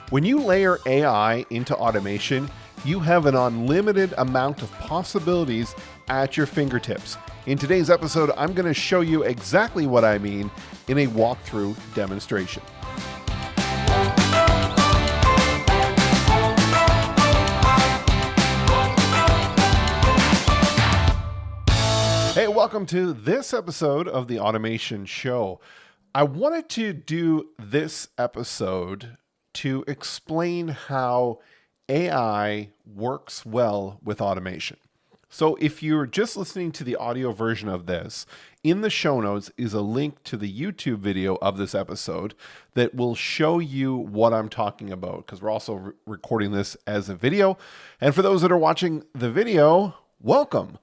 When you layer AI into automation, you have an unlimited amount of possibilities at your fingertips. In today's episode, I'm going to show you exactly what I mean in a walkthrough demonstration. Hey, welcome to this episode of the Automation Show. I wanted to do this episode to explain how AI works well with automation. So if you're just listening to the audio version of this, in the show notes is a link to the YouTube video of this episode that will show you what I'm talking about, because we're also recording this as a video. And for those that are watching the video, welcome.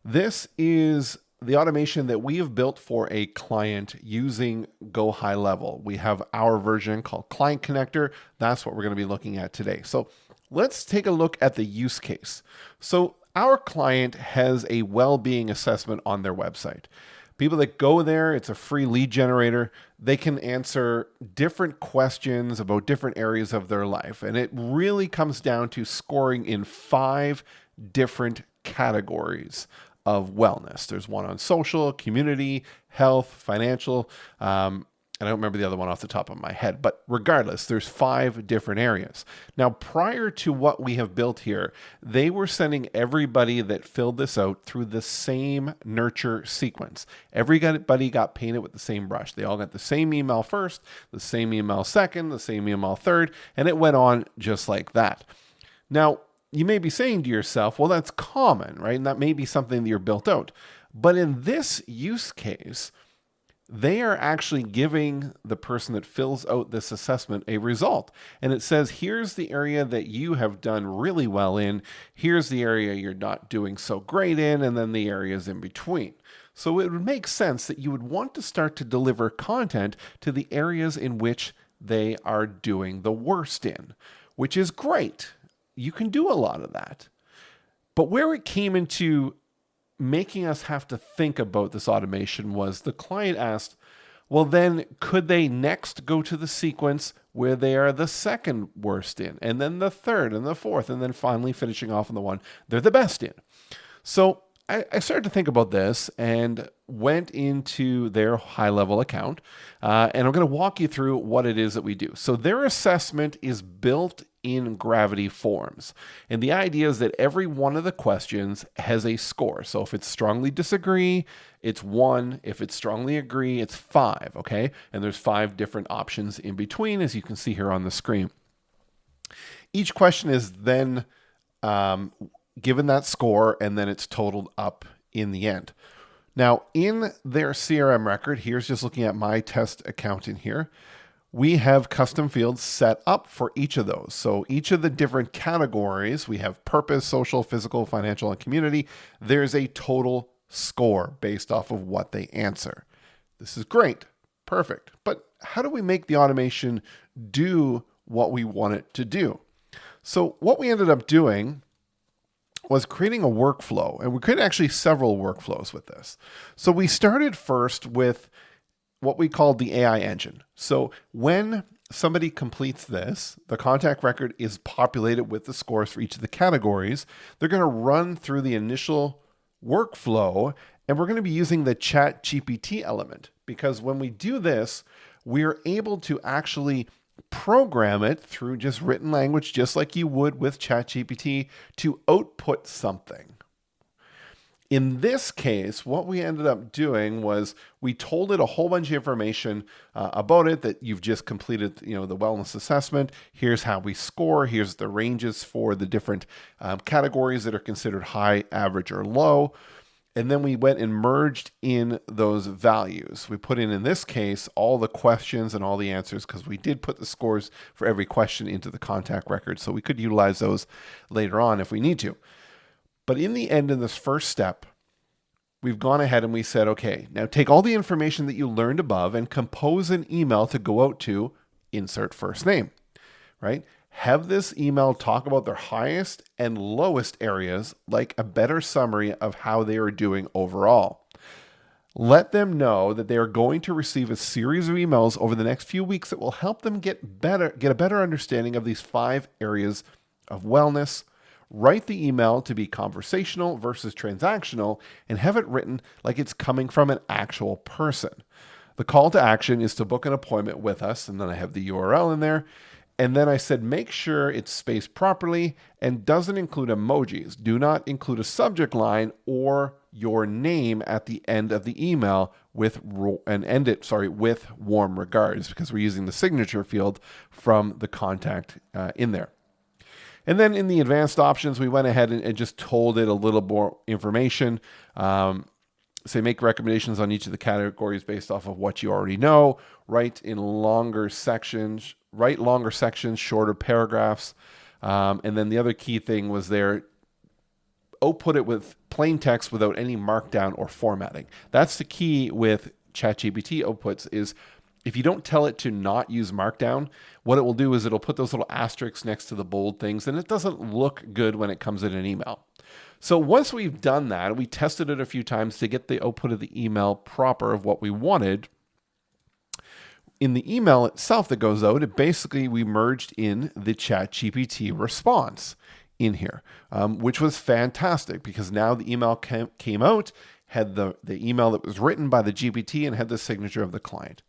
This is the automation that we have built for a client using GoHighLevel. We have our version called Client Connector. That's what we're going to be looking at today. So let's take a look at the use case. So our client has a well-being assessment on their website. People that go there, it's a free lead generator. They can answer different questions about different areas of their life. And it really comes down to scoring in 5 different categories of wellness. There's one on social, community, health, financial. And I don't remember the other one off the top of my head, but regardless, there's 5 different areas. Now, prior to what we have built here, they were sending everybody that filled this out through the same nurture sequence. Everybody got painted with the same brush. They all got the same email first, the same email second, the same email third, and it went on just like that. Now, you may be saying to yourself, well, that's common, right? And that may be something that you're built out. But in this use case, they are actually giving the person that fills out this assessment a result. And it says, here's the area that you have done really well in. Here's the area you're not doing so great in, and then the areas in between. So it would make sense that you would want to start to deliver content to the areas in which they are doing the worst in, which is great. You can do a lot of that. But where it came into making us have to think about this automation was the client asked, well, then could they next go to the sequence where they are the second worst in, and then the third and the fourth, and then finally finishing off on the one they're the best in? So I started to think about this and went into their high-level account, and I'm going to walk you through what it is that we do. So their assessment is built in Gravity forms. And the idea is that every one of the questions has a score. So if it's strongly disagree, it's 1. If it's strongly agree, it's 5, okay? And there's 5 different options in between, as you can see here on the screen. Each question is then given that score, and then it's totaled up in the end. Now, in their CRM record, here's just looking at my test account in here, we have custom fields set up for each of those. So each of the different categories, we have purpose, social, physical, financial, and community. There's a total score based off of what they answer. This is great. Perfect. But how do we make the automation do what we want it to do? So what we ended up doing was creating a workflow, and we created actually several workflows with this. So we started first with what we called the AI engine. So when somebody completes this, the contact record is populated with the scores for each of the categories. They're going to run through the initial workflow, and we're going to be using the ChatGPT element, because when we do this, we're able to actually program it through just written language, just like you would with ChatGPT, to output something. In this case, what we ended up doing was we told it a whole bunch of information about it, that you've just completed, the wellness assessment. Here's how we score. Here's the ranges for the different categories that are considered high, average, or low. And then we went and merged in those values. We put in this case, all the questions and all the answers, because we did put the scores for every question into the contact record. So we could utilize those later on if we need to. But in the end, in this first step, we've gone ahead and we said, okay, now take all the information that you learned above and compose an email to go out to insert first name, right? Have this email talk about their highest and lowest areas, like a better summary of how they are doing overall. Let them know that they are going to receive a series of emails over the next few weeks that will help them get a better understanding of these 5 areas of wellness. Write the email to be conversational versus transactional and have it written like it's coming from an actual person. The call to action is to book an appointment with us, and then I have the URL in there. And then I said, make sure it's spaced properly and doesn't include emojis. Do not include a subject line or your name at the end of the email with warm regards, because we're using the signature field from the contact in there. And then in the advanced options, we went ahead and just told it a little more information. Say make recommendations on each of the categories based off of what you already know. Write longer sections, shorter paragraphs. And then the other key thing was there, output it with plain text without any markdown or formatting. That's the key with ChatGPT outputs is if you don't tell it to not use markdown, what it will do is it'll put those little asterisks next to the bold things, and it doesn't look good when it comes in an email. So once we've done that, we tested it a few times to get the output of the email proper of what we wanted. In the email itself that goes out, we merged in the ChatGPT response in here, which was fantastic because now the email came out, had the email that was written by the GPT and had the signature of the client.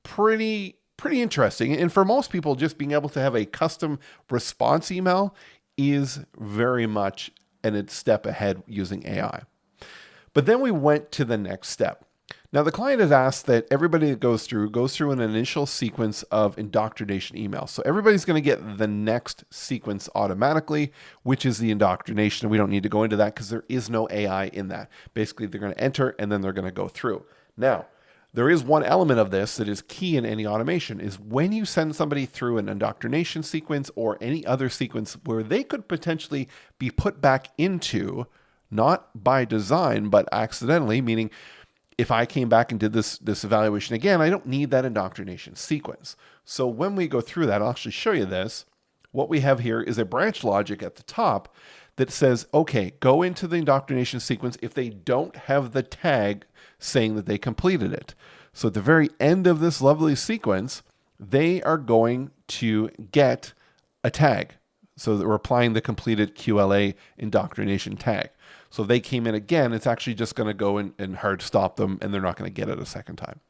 Pretty interesting. And for most people, just being able to have a custom response email is very much a step ahead using AI. But then we went to the next step. Now, the client has asked that everybody that goes through an initial sequence of indoctrination emails. So everybody's going to get the next sequence automatically, which is the indoctrination. We don't need to go into that because there is no AI in that. Basically, they're going to enter and then they're going to go through. Now, there is one element of this that is key in any automation is when you send somebody through an indoctrination sequence or any other sequence where they could potentially be put back into, not by design, but accidentally, meaning if I came back and did this evaluation again, I don't need that indoctrination sequence. So when we go through that, I'll actually show you this. What we have here is a branch logic at the top that says, okay, go into the indoctrination sequence if they don't have the tag saying that they completed it. So at the very end of this lovely sequence, they are going to get a tag. So that we're applying the completed QLA indoctrination tag. So if they came in again, it's actually just going to go and hard stop them, and they're not going to get it a second time.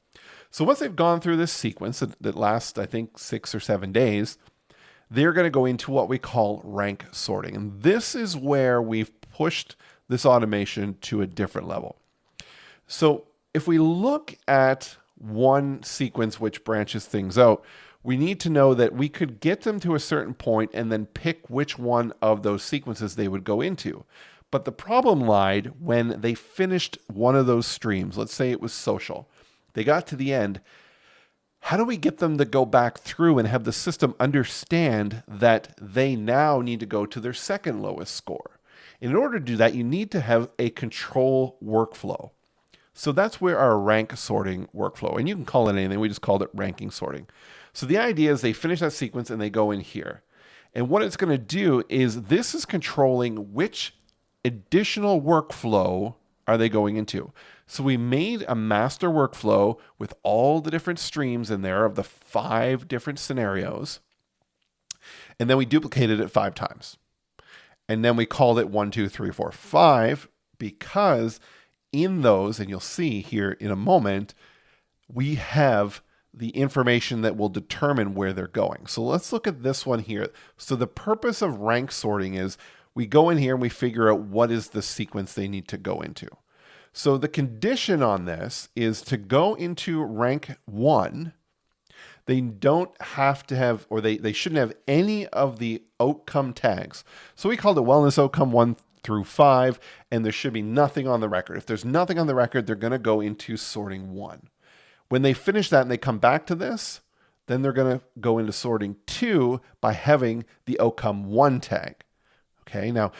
So once they've gone through this sequence that lasts, I think, 6 or 7 days, they're going to go into what we call rank sorting. And this is where we've pushed this automation to a different level. So if we look at one sequence which branches things out, we need to know that we could get them to a certain point and then pick which one of those sequences they would go into. But the problem lied when they finished one of those streams. Let's say it was social. They got to the end. How do we get them to go back through and have the system understand that they now need to go to their second lowest score? In order to do that, you need to have a control workflow. So that's where our rank sorting workflow, and you can call it anything, we just called it ranking sorting. So the idea is they finish that sequence and they go in here. And what it's going to do is this is controlling which additional workflow are they going into. So we made a master workflow with all the different streams in there of the 5 different scenarios. And then we duplicated it 5 times. And then we called it 1, 2, 3, 4, 5 because in those, and you'll see here in a moment, we have the information that will determine where they're going. So let's look at this one here. So the purpose of rank sorting is we go in here and we figure out what is the sequence they need to go into. So the condition on this is to go into rank 1. They don't have to have, or they shouldn't have any of the outcome tags. So we called it wellness outcome 1 through 5, and there should be nothing on the record. If there's nothing on the record, they're going to go into sorting 1. When they finish that and they come back to this, then they're going to go into sorting 2 by having the outcome 1 tag. Okay, now,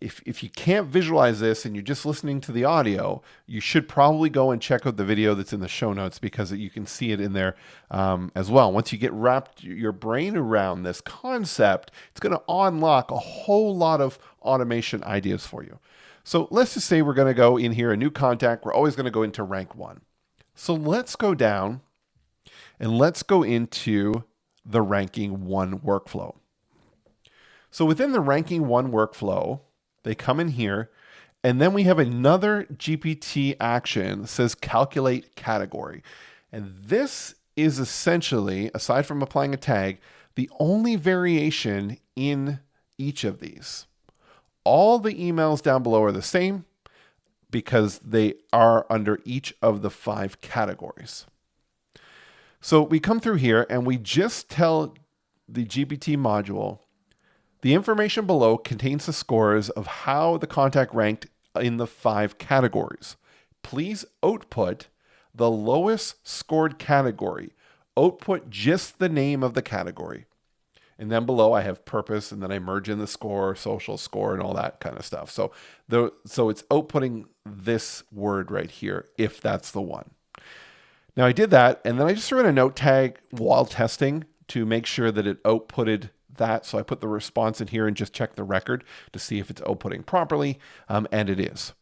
if you can't visualize this and you're just listening to the audio, you should probably go and check out the video that's in the show notes because you can see it in there as well. Once you get wrapped your brain around this concept, it's going to unlock a whole lot of automation ideas for you. So let's just say we're going to go in here, a new contact. We're always going to go into rank 1. So let's go down and let's go into the ranking 1 workflow. So within the ranking 1 workflow, they come in here, and then we have another GPT action that says calculate category. And this is essentially, aside from applying a tag, the only variation in each of these. All the emails down below are the same because they are under each of the 5 categories. So we come through here and we just tell the GPT module, the information below contains the scores of how the contact ranked in the 5 categories. Please output the lowest scored category. Output just the name of the category. And then below I have purpose, and then I merge in the score, social score, and all that kind of stuff. So it's outputting this word right here, if that's the one. Now I did that, and then I just threw in a note tag while testing to make sure that it outputted that. So I put the response in here and just check the record to see if it's outputting properly, and it is.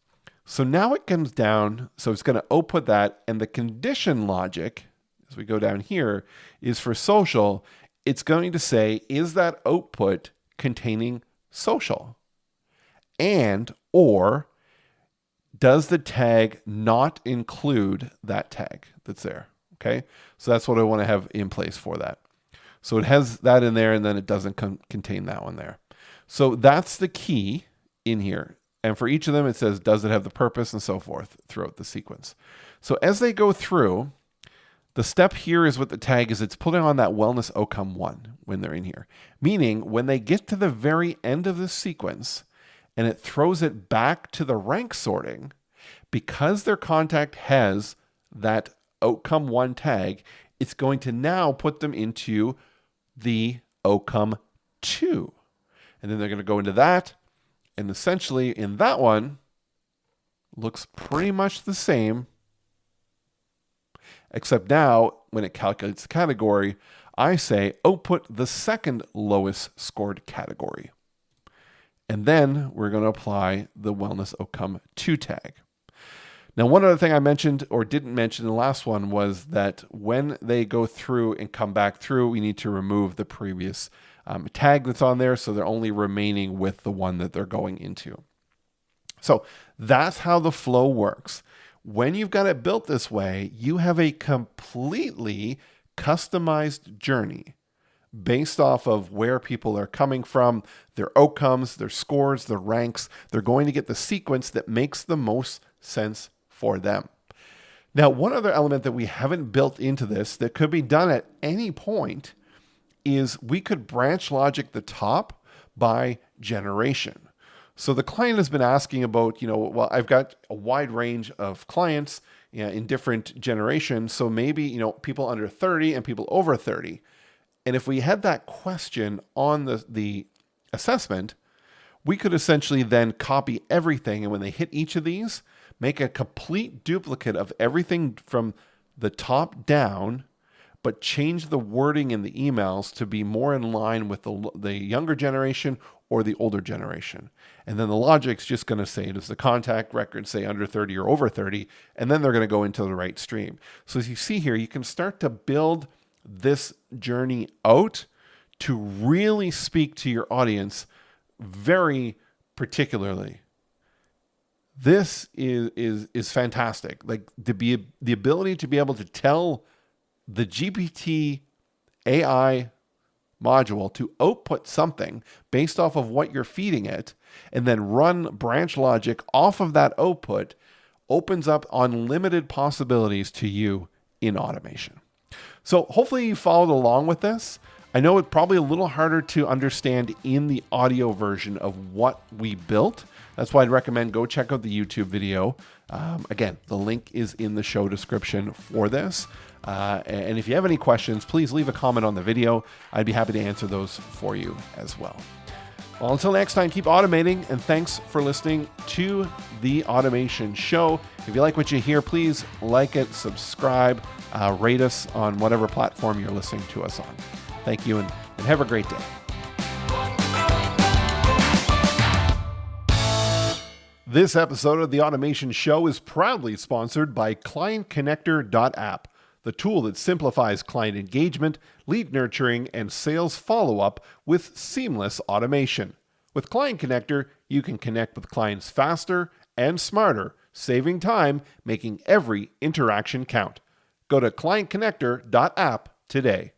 So now it comes down, so it's going to output that, and the condition logic, as we go down here, is for social. It's going to say, is that output containing social? And, or, does the tag not include that tag that's there? Okay, so that's what I want to have in place for that. So it has that in there, and then it doesn't contain that one there. So that's the key in here. And for each of them, it says, does it have the purpose, and so forth throughout the sequence. So as they go through, the step here is what the tag is. It's putting on that wellness outcome 1 when they're in here. Meaning when they get to the very end of the sequence and it throws it back to the rank sorting, because their contact has that outcome 1 tag, it's going to now put them into the outcome 2. And then they're going to go into that. And essentially in that one, looks pretty much the same. Except now, when it calculates the category, I say output the second lowest scored category. And then we're going to apply the wellness outcome 2 tag. Now, one other thing I mentioned or didn't mention in the last one was that when they go through and come back through, we need to remove the previous tag that's on there, so they're only remaining with the one that they're going into. So that's how the flow works. When you've got it built this way, you have a completely customized journey based off of where people are coming from, their outcomes, their scores, their ranks. They're going to get the sequence that makes the most sense for them. Now, one other element that we haven't built into this that could be done at any point is we could branch logic the top by generation. So the client has been asking about, well, I've got a wide range of clients in different generations. So maybe, people under 30 and people over 30. And if we had that question on the assessment, we could essentially then copy everything. And when they hit each of these, make a complete duplicate of everything from the top down, but change the wording in the emails to be more in line with the younger generation or the older generation. And then the logic's just going to say, does the contact record say under 30 or over 30? And then they're going to go into the right stream. So as you see here, you can start to build this journey out to really speak to your audience very particularly. This is fantastic. Like the ability to be able to tell the GPT AI module to output something based off of what you're feeding it and then run branch logic off of that output opens up unlimited possibilities to you in automation. So hopefully you followed along with this. I know it's probably a little harder to understand in the audio version of what we built. That's why I'd recommend go check out the YouTube video. Again, the link is in the show description for this. And if you have any questions, please leave a comment on the video. I'd be happy to answer those for you as well. Well, until next time, keep automating, and thanks for listening to The Automation Show. If you like what you hear, please like it, subscribe, rate us on whatever platform you're listening to us on. Thank you, and have a great day. This episode of the Automation Show is proudly sponsored by ClientConnector.app, the tool that simplifies client engagement, lead nurturing, and sales follow-up with seamless automation. With Client Connector, you can connect with clients faster and smarter, saving time, making every interaction count. Go to ClientConnector.app today.